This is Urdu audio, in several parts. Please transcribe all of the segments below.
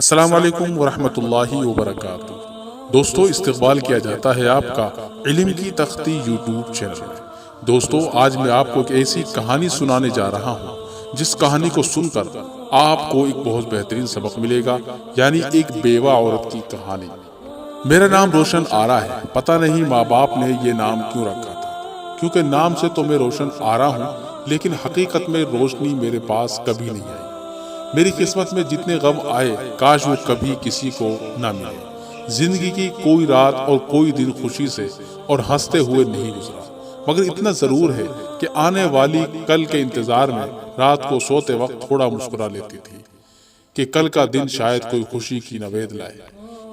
السلام علیکم ورحمۃ اللہ وبرکاتہ۔ دوستو، استقبال کیا جاتا ہے آپ کا علم کی تختی یوٹیوب چینل میں۔ دوستو، آج میں آپ کو ایک ایسی کہانی سنانے جا رہا ہوں جس کہانی کو سن کر آپ کو ایک بہت بہترین سبق ملے گا، یعنی ایک بیوہ عورت کی کہانی۔ میرا نام روشن آرا ہے۔ پتہ نہیں ماں باپ نے یہ نام کیوں رکھا تھا، کیونکہ نام سے تو میں روشن آرا ہوں، لیکن حقیقت میں روشنی میرے پاس کبھی نہیں آئی۔ میری قسمت میں جتنے غم آئے، کاش وہ کبھی کسی کو نہ ملے۔ زندگی کی کوئی رات اور کوئی دن خوشی سے اور ہنستے ہوئے نہیں گزرا، مگر اتنا ضرور ہے کہ آنے والی کل کے انتظار میں رات کو سوتے وقت تھوڑا مسکرا لیتی تھی کہ کل کا دن شاید کوئی خوشی کی نوید لائے۔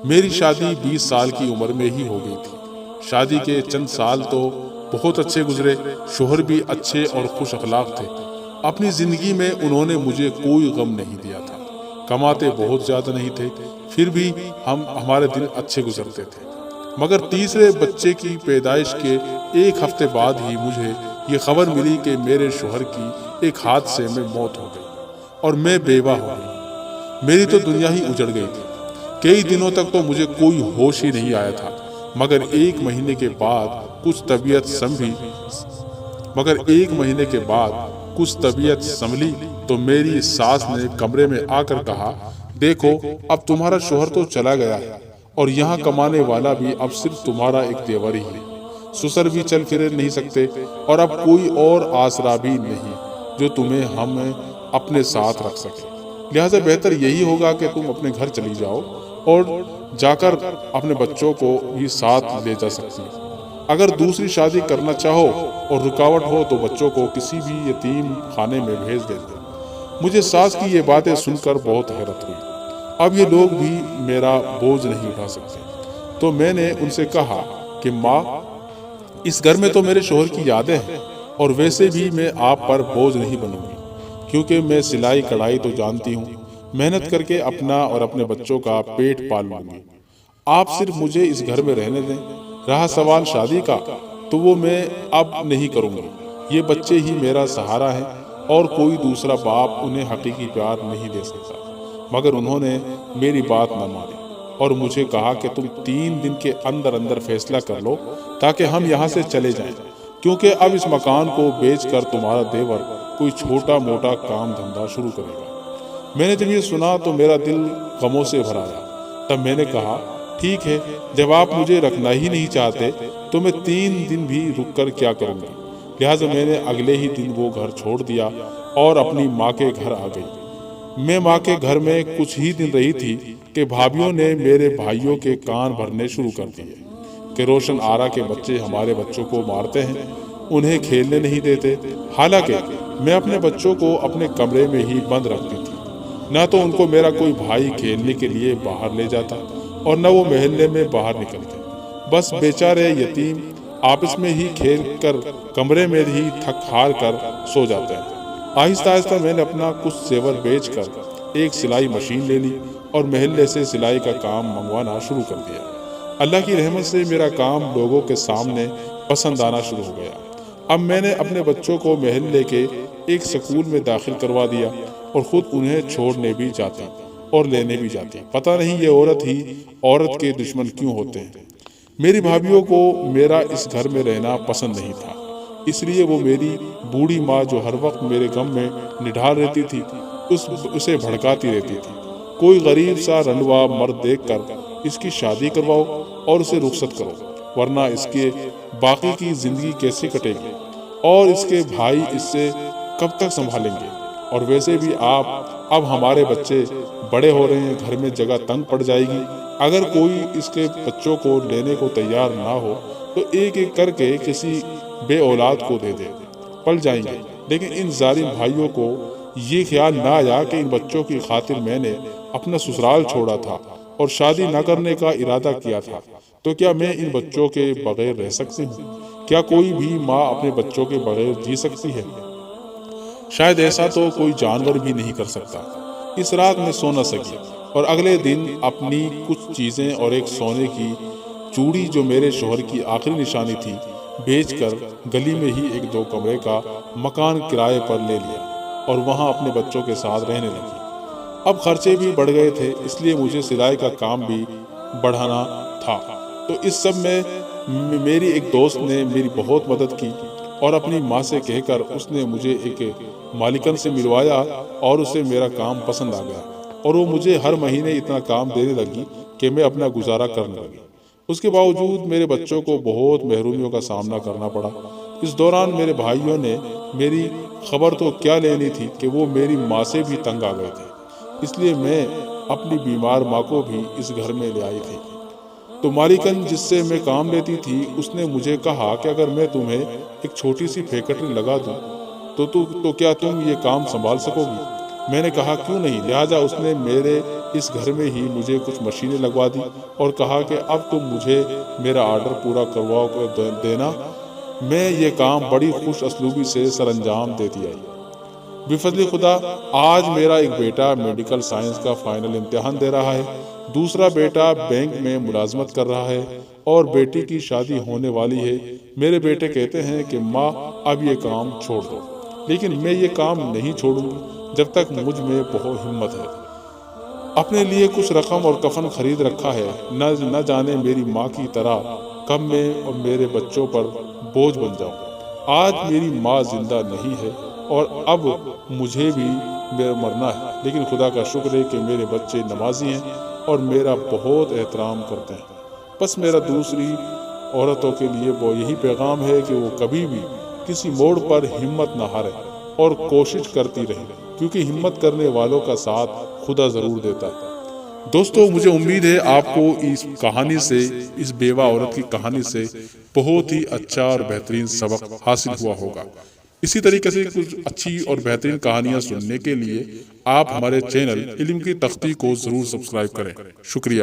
میری شادی 20 سال کی عمر میں ہی ہو گئی تھی۔ شادی کے چند سال تو بہت اچھے گزرے، شوہر بھی اچھے اور خوش اخلاق تھے۔ اپنی زندگی میں انہوں نے مجھے کوئی غم نہیں دیا تھا۔ کماتے بہت زیادہ نہیں تھے، پھر بھی ہمارے دن اچھے گزرتے تھے۔ مگر تیسرے بچے کی پیدائش کے ایک ہفتے بعد ہی مجھے یہ خبر ملی کہ میرے شوہر کی ایک حادثے میں موت ہو گئی اور میں بیوہ ہو گئی۔ میری تو دنیا ہی اجڑ گئی تھی۔ کئی دنوں تک تو مجھے کوئی ہوش ہی نہیں آیا تھا، مگر ایک مہینے کے بعد کچھ طبیعت سنبھلی تو میری ساس نے کمرے میں آ کر کہا، دیکھو اب تمہارا شوہر تو چلا گیا ہے اور یہاں کمانے والا بھی اب صرف تمہارا ایک دیور ہی ہے۔ سسر بھی چل پھر نہیں سکتے اور اب کوئی اور آسرا بھی نہیں جو تمہیں ہم اپنے ساتھ رکھ سکے۔ لہٰذا بہتر یہی ہوگا کہ تم اپنے گھر چلی جاؤ اور جا کر اپنے بچوں کو بھی ساتھ لے جا سکتی ہو۔ اگر دوسری شادی کرنا چاہو اور رکاوٹ ہو تو بچوں کو کسی بھی یتیم خانے میں بھیج دیتے۔ مجھے ساس کی یہ باتیں سن کر بہت حیرت ہوئی۔ اب یہ لوگ بھی میرا بوجھ نہیں اٹھا سکتے۔ تو میں نے ان سے کہا کہ ماں، اس گھر میں تو میرے شوہر کی یادیں ہیں، اور ویسے بھی میں آپ پر بوجھ نہیں بنوں گی، کیونکہ میں سلائی کڑھائی تو جانتی ہوں، محنت کر کے اپنا اور اپنے بچوں کا پیٹ پال لوں گی۔ آپ صرف مجھے اس گھر میں رہنے دیں۔ رہا سوال شادی کا، تو وہ میں اب نہیں کروں گی۔ یہ بچے ہی میرا سہارا ہیں اور کوئی دوسرا باپ انہیں حقیقی پیار نہیں دے سکتا۔ مگر انہوں نے میری بات نہ مانی اور مجھے کہا کہ تم 3 دن کے اندر اندر فیصلہ کر لو تاکہ ہم یہاں سے چلے جائیں، کیونکہ اب اس مکان کو بیچ کر تمہارا دیور کوئی چھوٹا موٹا کام دھندا شروع کرے گا۔ میں نے جب یہ سنا تو میرا دل غموں سے بھر آیا۔ تب میں نے کہا، ٹھیک ہے، جب آپ مجھے رکھنا ہی نہیں چاہتے تو میں 3 دن بھی رک کر کیا کروں گی۔ لہٰذا میں نے اگلے ہی دن وہ گھر چھوڑ دیا اور اپنی ماں کے گھر آ گئی۔ میں ماں کے گھر میں کچھ ہی دن رہی تھی کہ بھابھیوں نے میرے بھائیوں کے کان بھرنے شروع کر دیے کہ روشن آرا کے بچے ہمارے بچوں کو مارتے ہیں، انہیں کھیلنے نہیں دیتے۔ حالانکہ میں اپنے بچوں کو اپنے کمرے میں ہی بند رکھتی تھی، نہ تو ان کو میرا کوئی بھائی کھیلنے کے لیے باہر لے جاتا اور نہ وہ محلے میں باہر نکلتے۔ بس بیچارے یتیم آپس میں ہی کھیل کر کمرے میں ہی تھک ہار کر سو جاتے ہیں۔ آہستہ آہستہ میں نے اپنا کچھ زیور بیچ کر ایک سلائی مشین لے لی اور محلے سے سلائی کا کام منگوانا شروع کر دیا۔ اللہ کی رحمت سے میرا کام لوگوں کے سامنے پسند آنا شروع ہو گیا۔ اب میں نے اپنے بچوں کو محلے کے ایک سکول میں داخل کروا دیا اور خود انہیں چھوڑنے بھی جاتی اور لینے بھی جاتی۔ پتہ نہیں یہ عورت کے دشمن کیوں ہوتے ہیں۔ میری بھابھیوں کو میرا اس گھر میں رہنا پسند نہیں تھا، اس لیے وہ میری بوڑھی ماں جو ہر وقت میرے غم میں نڈھال رہتی تھی اسے بھڑکاتی رہتی تھی، کوئی غریب سا رنڈوا مرد دیکھ کر اس کی شادی کرواؤ اور اسے رخصت کرو، ورنہ اس کے باقی کی زندگی کیسے کٹے گی اور اس کے بھائی اس سے کب تک سنبھالیں گے۔ اور ویسے بھی اب ہمارے بچے بڑے ہو رہے ہیں، گھر میں جگہ تنگ پڑ جائے گی۔ اگر کوئی اس کے بچوں کو لینے کو تیار نہ ہو تو ایک ایک کر کے کسی بے اولاد کو دے دے، پل جائیں گے۔ لیکن ان ظالم بھائیوں کو یہ خیال نہ آیا کہ ان بچوں کی خاطر میں نے اپنا سسرال چھوڑا تھا اور شادی نہ کرنے کا ارادہ کیا تھا، تو کیا میں ان بچوں کے بغیر رہ سکتی ہوں؟ کیا کوئی بھی ماں اپنے بچوں کے بغیر جی سکتی ہے؟ شاید ایسا تو کوئی جانور بھی نہیں کر سکتا۔ اس رات میں سو نہ سکی اور اگلے دن اپنی کچھ چیزیں اور ایک سونے کی چوڑی جو میرے شوہر کی آخری نشانی تھی بیچ کر گلی میں ہی ایک 2 کمرے کا مکان کرائے پر لے لیا اور وہاں اپنے بچوں کے ساتھ رہنے لگی۔ اب خرچے بھی بڑھ گئے تھے، اس لیے مجھے سلائی کا کام بھی بڑھانا تھا۔ تو اس سب میں میری ایک دوست نے میری بہت مدد کی اور اپنی ماں سے کہہ کر اس نے مجھے ایک مالکن سے ملوایا اور اسے میرا کام پسند آ گیا اور وہ مجھے ہر مہینے اتنا کام دینے لگی کہ میں اپنا گزارا کرنے لگی۔ اس کے باوجود میرے بچوں کو بہت محرومیوں کا سامنا کرنا پڑا۔ اس دوران میرے بھائیوں نے میری خبر تو کیا لینی تھی کہ وہ میری ماں سے بھی تنگ آ گئے تھے، اس لیے میں اپنی بیمار ماں کو بھی اس گھر میں لے آئی تھی۔ تو مالکن جس سے میں کام لیتی تھی اس نے مجھے کہا کہ اگر میں تمہیں ایک چھوٹی سی فیکٹری لگا دوں تو کیا تم یہ کام سنبھال سکو گی؟ میں نے کہا کیوں نہیں۔ لہٰذا اس نے میرے اس گھر میں ہی مجھے کچھ مشینیں لگوا دی اور کہا کہ اب تم مجھے میرا آرڈر پورا کروا دینا۔ میں یہ کام بڑی خوش اسلوبی سے سر انجام دیتی آئی۔ بفضل خدا آج میرا ایک بیٹا میڈیکل سائنس کا فائنل امتحان دے رہا ہے، دوسرا بیٹا بینک میں ملازمت کر رہا ہے اور بیٹی کی شادی ہونے والی ہے۔ میرے بیٹے کہتے ہیں کہ ماں اب یہ کام چھوڑ دو، لیکن میں یہ کام نہیں چھوڑوں گی جب تک مجھ میں بہت ہمت ہے۔ اپنے لیے کچھ رقم اور کفن خرید رکھا ہے، نہ جانے میری ماں کی طرح کب میں اور میرے بچوں پر بوجھ بن جاؤں۔ آج میری ماں زندہ نہیں ہے اور اب مجھے بھی مرنا ہے، لیکن خدا کا شکر ہے کہ میرے بچے نمازی ہیں اور میرا بہت احترام کرتے ہیں۔ بس میرا دوسری عورتوں کے لیے وہ یہی پیغام ہے کہ وہ کبھی بھی کسی موڑ پر ہمت نہ ہارے اور کوشش کرتی رہے، کیونکہ ہمت کرنے والوں کا ساتھ خدا ضرور دیتا ہے۔ دوستو، مجھے امید ہے آپ کو اس کہانی سے، اس بیوہ عورت کی کہانی سے بہت ہی اچھا اور بہترین سبق حاصل ہوا ہوگا۔ اسی طریقے سے کچھ اچھی اور بہترین کہانیاں سننے کے لیے آپ ہمارے چینل علم کی تختی کو ضرور سبسکرائب کریں۔ شکریہ۔